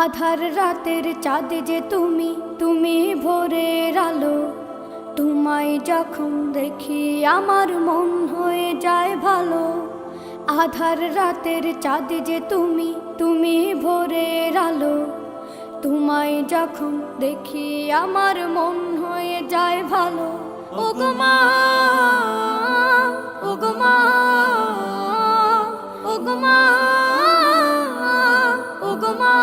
আধার রাতের চাঁদ যে তুমি, তুমি ভোরের আলো। তোমায় যখন দেখি আমার মন হয়ে যায় ভালো। আধার রাতের চাঁদ যে তুমি, তুমি ভোরের আলো। তোমায় যখন দেখি আমার মন হয়ে যায় ভালো। ওগো মা, ওগো মা, ওগো মা, ওগো মা।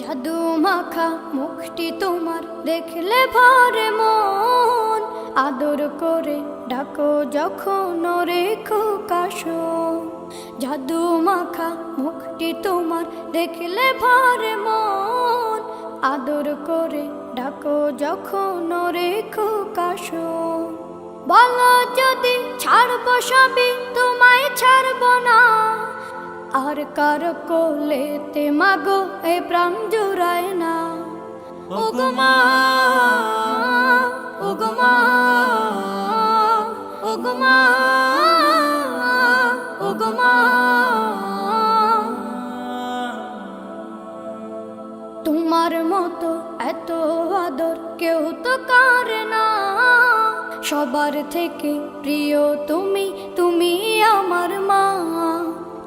জাদু মাখা মুখটি তোমার দেখলে ভরে মন। আদর করে ডাকো যখন ওরে খোকাশো। জাদু মাখা মুখটি তোমার দেখলে ভরে মন। আদর করে ডাকো যখন ওরে খোকাশো। বলো যদি ছাড়বো সবই, তোমায় ছাড়বো না। আর কার কোলেতে মাগো এ প্রাণ জুড়ায় না। ওগো মা, ওগো মা, ওগো মা, ওগো মা। তোমার মতো এত আদর কেউ তো করে না। সবার থেকে প্রিয় তুমি, তুমি আমার মা।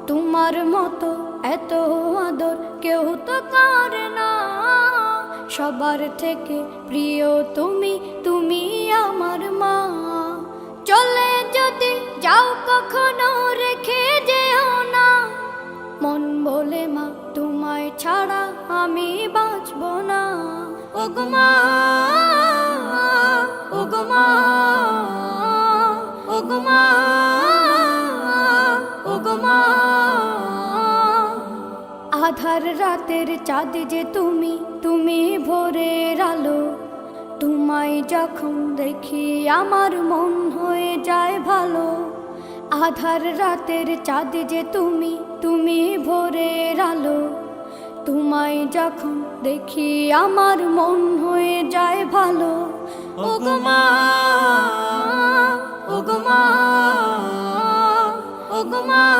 তোমার মতো এত আদর কেউ তো করে না। সবার থেকে প্রিয় তুমি, তুমি আমার মা। চলে যদি যাও কখনো রেখে যেও না। মন বলে মা তোমায় ছাড়া আমি বাঁচব না। ওগো মা, ওগো মা, ওগো মা, ওগো মা। আধার রাতের চাঁদ যে তুমি, তুমি ভোরের আলো। তোমায় যখন দেখি আমার মন হয়ে যায় ভালো। আধার রাতের চাঁদ যে তুমি, তুমি ভোরের আলো। তোমায় যখন দেখি আমার মন হয়ে যায় ভালো। ওগো মা, ওগো মা, ওগো মা।